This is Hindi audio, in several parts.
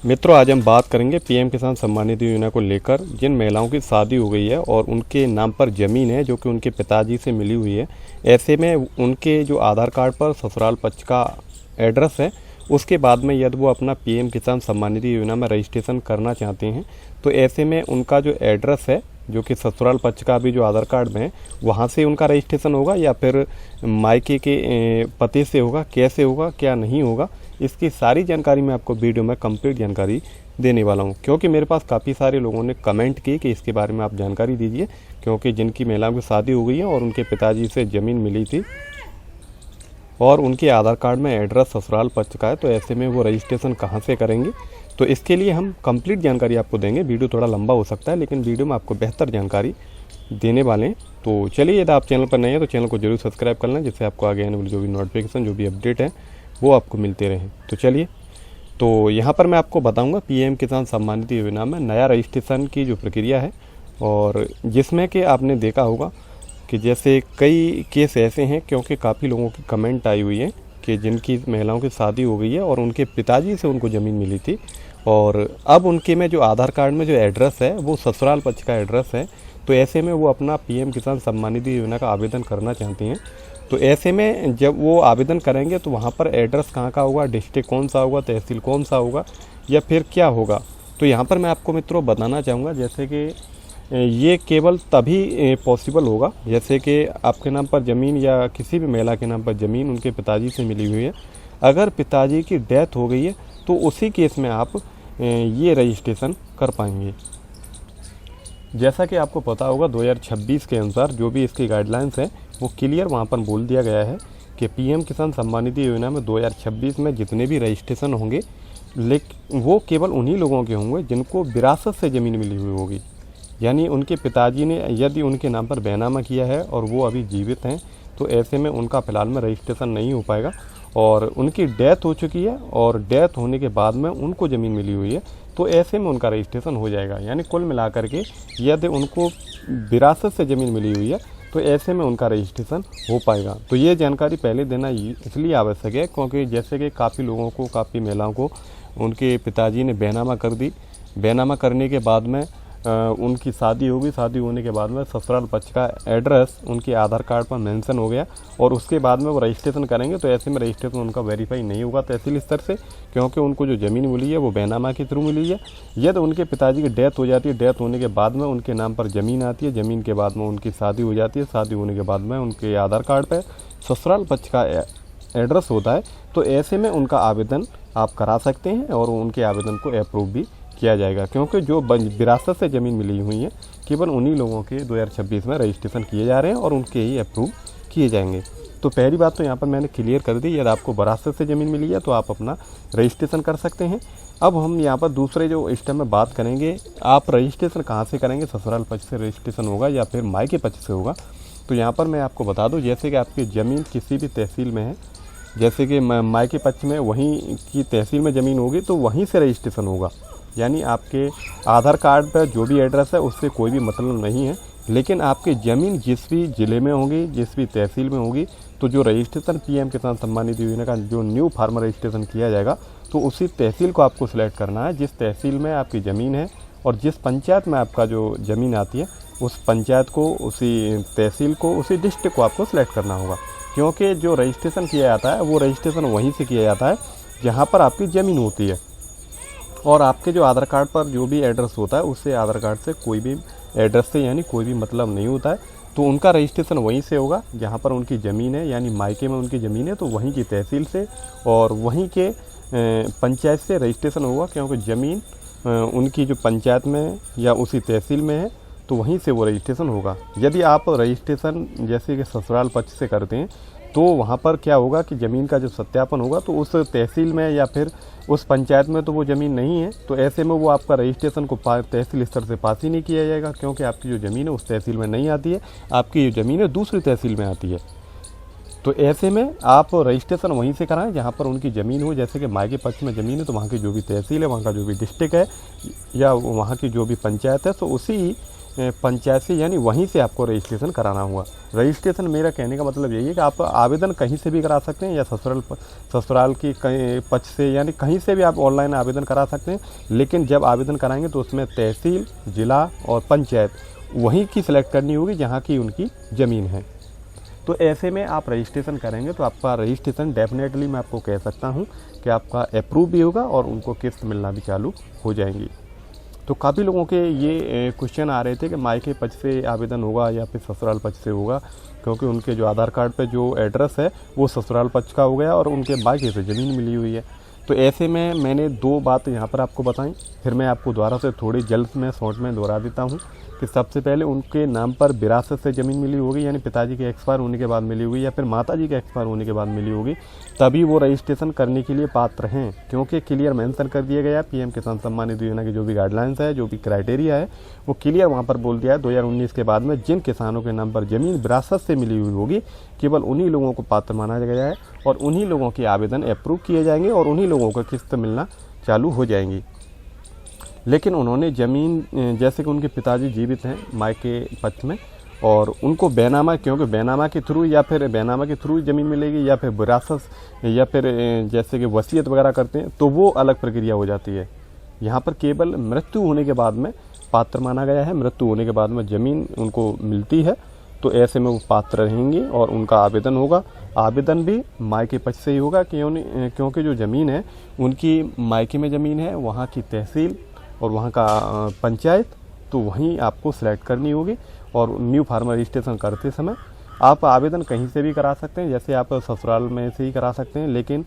मित्रों, आज हम बात करेंगे पीएम किसान सम्मान निधि योजना को लेकर। जिन महिलाओं की शादी हो गई है और उनके नाम पर ज़मीन है जो कि उनके पिताजी से मिली हुई है, ऐसे में उनके जो आधार कार्ड पर ससुराल पक्ष का एड्रेस है, उसके बाद में यदि वो अपना पीएम किसान सम्मान निधि योजना में रजिस्ट्रेशन करना चाहते हैं तो ऐसे में उनका जो एड्रेस है जो कि ससुराल पक्ष का भी जो आधार कार्ड में है वहाँ से उनका रजिस्ट्रेशन होगा या फिर मायके के पते से होगा, कैसे होगा, क्या नहीं होगा, इसकी सारी जानकारी मैं आपको वीडियो में कंप्लीट जानकारी देने वाला हूं। क्योंकि मेरे पास काफ़ी सारे लोगों ने कमेंट किए कि इसके बारे में आप जानकारी दीजिए, क्योंकि जिनकी महिलाओं की शादी हो गई है और उनके पिताजी से ज़मीन मिली थी और उनके आधार कार्ड में एड्रेस ससुराल पक्ष का है, तो ऐसे में वो रजिस्ट्रेशन कहाँ से करेंगे। तो इसके लिए हम कंप्लीट जानकारी आपको देंगे। वीडियो थोड़ा लंबा हो सकता है लेकिन वीडियो में आपको बेहतर जानकारी देने वाले हैं। तो चलिए, यदि आप चैनल पर नए हैं तो चैनल को जरूर सब्सक्राइब कर लें, जिससे आपको आगे आने वाली जो भी नोटिफिकेशन, जो भी अपडेट है वो आपको मिलते रहें। तो चलिए, तो यहाँ पर मैं आपको बताऊंगा पीएम किसान सम्मान निधि योजना में नया रजिस्ट्रेशन की जो प्रक्रिया है, और जिसमें कि आपने देखा होगा कि जैसे कई केस ऐसे हैं, क्योंकि काफ़ी लोगों की कमेंट आई हुई है कि जिनकी महिलाओं की शादी हो गई है और उनके पिताजी से उनको ज़मीन मिली थी और अब उनके में जो आधार कार्ड में जो एड्रेस है वो ससुराल पक्ष का एड्रेस है, तो ऐसे में वो अपना पीएम किसान सम्मान निधि योजना का आवेदन करना चाहती हैं। तो ऐसे में जब वो आवेदन करेंगे तो वहाँ पर एड्रेस कहाँ का होगा, डिस्ट्रिक्ट कौन सा होगा, तहसील कौन सा होगा, या फिर क्या होगा, तो यहाँ पर मैं आपको मित्रों बताना चाहूँगा जैसे कि ये केवल तभी पॉसिबल होगा जैसे कि आपके नाम पर ज़मीन या किसी भी महिला के नाम पर ज़मीन उनके पिताजी से मिली हुई है। अगर पिताजी की डेथ हो गई है तो उसी केस में आप ये रजिस्ट्रेशन कर पाएंगे। जैसा कि आपको पता होगा 2026 के अनुसार जो भी इसकी गाइडलाइंस है वो क्लियर वहाँ पर बोल दिया गया है कि पीएम किसान सम्मान निधि योजना में 2026 में जितने भी रजिस्ट्रेशन होंगे लेकिन वो केवल उन्हीं लोगों के होंगे जिनको विरासत से ज़मीन मिली हुई होगी। यानी उनके पिताजी ने यदि उनके नाम पर बैनामा किया है और वो अभी जीवित हैं तो ऐसे में उनका फ़िलहाल में रजिस्ट्रेशन नहीं हो पाएगा, और उनकी डेथ हो चुकी है और डेथ होने के बाद में उनको ज़मीन मिली हुई है तो ऐसे में उनका रजिस्ट्रेशन हो जाएगा। यानी कुल मिलाकर के यदि उनको विरासत से ज़मीन मिली हुई है तो ऐसे में उनका रजिस्ट्रेशन हो पाएगा। तो ये जानकारी पहले देना इसलिए आवश्यक है क्योंकि जैसे कि काफ़ी लोगों को, काफ़ी महिलाओं को उनके पिताजी ने बैनामा कर दी। बैनामा करने के बाद में उनकी शादी होगी, शादी होने के बाद में ससुराल पक्ष का एड्रेस उनके आधार कार्ड पर मेंशन हो गया और उसके बाद में वो रजिस्ट्रेशन करेंगे तो ऐसे में रजिस्ट्रेशन उनका वेरीफाई नहीं होगा तहसील स्तर से, क्योंकि उनको जो ज़मीन मिली है वो बैनामा के थ्रू मिली है। यदि उनके पिताजी की डेथ हो जाती है, डेथ होने के बाद में उनके नाम पर ज़मीन आती है, ज़मीन के बाद में उनकी शादी हो जाती है, शादी होने के बाद में उनके आधार कार्ड पर ससुराल पक्ष का एड्रेस होता है, तो ऐसे में उनका आवेदन आप करा सकते हैं और उनके आवेदन को अप्रूव भी किया जाएगा। क्योंकि जो विरासत से ज़मीन मिली हुई है केवल उन्हीं लोगों के 2026 में रजिस्ट्रेशन किए जा रहे हैं और उनके ही अप्रूव किए जाएंगे। तो पहली बात तो यहाँ पर मैंने क्लियर कर दी, यदि आपको विरासत से ज़मीन मिली है तो आप अपना रजिस्ट्रेशन कर सकते हैं। अब हम यहाँ पर दूसरे जो स्टेप में बात करेंगे, आप रजिस्ट्रेशन कहाँ से करेंगे, ससुराल पक्ष से रजिस्ट्रेशन होगा या फिर मायके पक्ष से होगा। तो यहाँ पर मैं आपको बता दूँ, जैसे कि आपकी ज़मीन किसी भी तहसील में है, जैसे कि मायके पक्ष में वहीं की तहसील में ज़मीन होगी तो वहीं से रजिस्ट्रेशन होगा। यानी आपके आधार कार्ड पर जो भी एड्रेस है उससे कोई भी मतलब नहीं है, लेकिन आपकी ज़मीन जिस भी ज़िले में होगी, जिस भी तहसील में होगी, तो जो रजिस्ट्रेशन पीएम किसान सम्मान निधि योजना का जो न्यू फार्मर रजिस्ट्रेशन किया जाएगा तो उसी तहसील को आपको सिलेक्ट करना है जिस तहसील में आपकी ज़मीन है, और जिस पंचायत में आपका जो ज़मीन आती है उस पंचायत को, उसी तहसील को, उसी डिस्ट्रिक्ट को आपको सिलेक्ट करना होगा। क्योंकि जो रजिस्ट्रेशन किया जाता है वो रजिस्ट्रेशन वहीं से किया जाता है जहाँ पर आपकी ज़मीन होती है, और आपके जो आधार कार्ड पर जो भी एड्रेस होता है उससे आधार कार्ड से कोई भी एड्रेस से यानी कोई भी मतलब नहीं होता है। तो उनका रजिस्ट्रेशन वहीं से होगा जहाँ पर उनकी ज़मीन है, यानी मायके में उनकी ज़मीन है तो वहीं की तहसील से और वहीं के पंचायत से रजिस्ट्रेशन होगा। क्योंकि ज़मीन उनकी जो पंचायत में या उसी तहसील में है तो वहीं से वो रजिस्ट्रेशन होगा। यदि आप रजिस्ट्रेशन जैसे कि ससुराल पक्ष से करते हैं तो वहाँ पर क्या होगा कि ज़मीन का जो सत्यापन होगा तो उस तहसील में या फिर उस पंचायत में तो वो ज़मीन नहीं है, तो ऐसे में वो आपका रजिस्ट्रेशन को तहसील स्तर से पास ही नहीं किया जाएगा, क्योंकि आपकी जो ज़मीन है उस तहसील में नहीं आती है, आपकी जो ज़मीन है दूसरी तहसील में आती है। तो ऐसे में आप रजिस्ट्रेशन वहीं से कराएं जहाँ पर उनकी ज़मीन हो। जैसे कि मायके पक्ष में ज़मीन है तो वहाँ की जो भी तहसील है, वहाँ का जो भी डिस्ट्रिक्ट है या वहाँ की जो भी पंचायत है, तो उसी पंचायत से यानी वहीं से आपको रजिस्ट्रेशन कराना होगा। रजिस्ट्रेशन मेरा कहने का मतलब यही है कि आप आवेदन कहीं से भी करा सकते हैं या ससुराल की कहीं पक्ष से यानी कहीं से भी आप ऑनलाइन आवेदन करा सकते हैं, लेकिन जब आवेदन कराएंगे तो उसमें तहसील, जिला और पंचायत वहीं की सिलेक्ट करनी होगी जहाँ की उनकी ज़मीन है। तो ऐसे में आप रजिस्ट्रेशन करेंगे तो आपका रजिस्ट्रेशन डेफिनेटली मैं आपको कह सकता हूँ कि आपका अप्रूव भी होगा और उनको किस्त मिलना भी चालू हो जाएंगी। तो काफ़ी लोगों के ये क्वेश्चन आ रहे थे कि मायके पक्ष से आवेदन होगा या फिर ससुराल पक्ष से होगा, क्योंकि उनके जो आधार कार्ड पे जो एड्रेस है वो ससुराल पक्ष का हो गया और उनके मायके से ज़मीन मिली हुई है। तो ऐसे में मैंने 2 बात यहाँ पर आपको बताई, फिर मैं आपको दोबारा से थोड़ी जल्द में शॉर्ट में दोहरा देता हूँ कि सबसे पहले उनके नाम पर विरासत से ज़मीन मिली होगी, यानी पिताजी के एक्सपायर होने के बाद मिली होगी या फिर माताजी के एक्सपायर होने के बाद मिली होगी, तभी वो रजिस्ट्रेशन करने के लिए पात्र हैं। क्योंकि क्लियर मेंशन कर दिया गया पीएम किसान सम्मान निधि योजना की जो भी गाइडलाइंस है, जो भी क्राइटेरिया है, वो क्लियर वहाँ पर बोल दिया है 2019 के बाद में जिन किसानों के नाम पर ज़मीन विरासत से मिली हुई होगी केवल उन्हीं लोगों को पात्र माना गया है और उन्हीं लोगों के आवेदन अप्रूव किए जाएंगे और उन्हीं लोगों को किस्त मिलना चालू हो जाएंगी। लेकिन उन्होंने ज़मीन जैसे कि उनके पिताजी जीवित हैं मायके पक्ष में और उनको बैनामा, क्योंकि बैनामा के थ्रू या फिर बैनामा के थ्रू ज़मीन मिलेगी या फिर विरासत या फिर जैसे कि वसीयत वगैरह करते हैं तो वो अलग प्रक्रिया हो जाती है। यहाँ पर केवल मृत्यु होने के बाद में पात्र माना गया है, मृत्यु होने के बाद में ज़मीन उनको मिलती है, तो ऐसे में वो पात्र रहेंगे और उनका आवेदन होगा। आवेदन भी मायके पक्ष से ही होगा क्योंकि जो ज़मीन है उनकी मायके में ज़मीन है, वहाँ की तहसील और वहाँ का पंचायत तो वहीं आपको सिलेक्ट करनी होगी। और न्यू फार्मर रजिस्ट्रेशन करते समय आप आवेदन कहीं से भी करा सकते हैं, जैसे आप ससुराल में से ही करा सकते हैं, लेकिन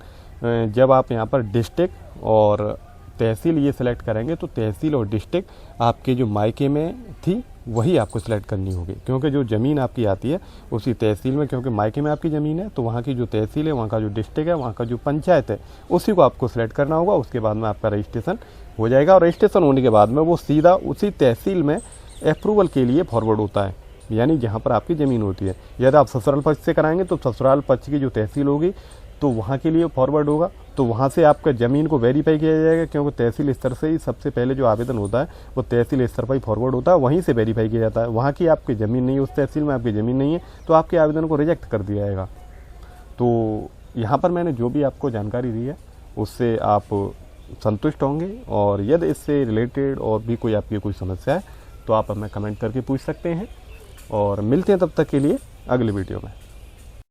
जब आप यहाँ पर डिस्ट्रिक्ट और तहसील ये सिलेक्ट करेंगे तो तहसील और डिस्ट्रिक्ट आपके जो मायके में थी वही आपको सिलेक्ट करनी होगी, क्योंकि जो ज़मीन आपकी आती है उसी तहसील में, क्योंकि मायके में आपकी ज़मीन है तो वहाँ की जो तहसील है, वहाँ का जो डिस्ट्रिक्ट है, वहाँ का जो पंचायत है, उसी को आपको सिलेक्ट करना होगा। उसके बाद में आपका रजिस्ट्रेशन हो जाएगा और रजिस्ट्रेशन होने के बाद में वो सीधा उसी तहसील में अप्रूवल के लिए फॉरवर्ड होता है, यानी जहाँ पर आपकी ज़मीन होती है। यदि आप ससुराल पक्ष से कराएंगे तो ससुराल पक्ष की जो तहसील होगी तो वहाँ के लिए फॉरवर्ड होगा, तो वहाँ से आपका ज़मीन को वेरीफाई किया जाएगा, क्योंकि तहसील स्तर से ही सबसे पहले जो आवेदन होता है वो तहसील स्तर पर ही फॉरवर्ड होता है, वहीं से वेरीफाई किया जाता है। वहाँ की आपकी ज़मीन नहीं है, उस तहसील में आपकी ज़मीन नहीं है, तो आपके आवेदन को रिजेक्ट कर दिया जाएगा। तो यहाँ पर मैंने जो भी आपको जानकारी दी है उससे आप संतुष्ट होंगे, और यदि इससे रिलेटेड और भी कोई आपकी कोई समस्या है तो आप हमें कमेंट करके पूछ सकते हैं। और मिलते हैं तब तक के लिए अगले वीडियो में।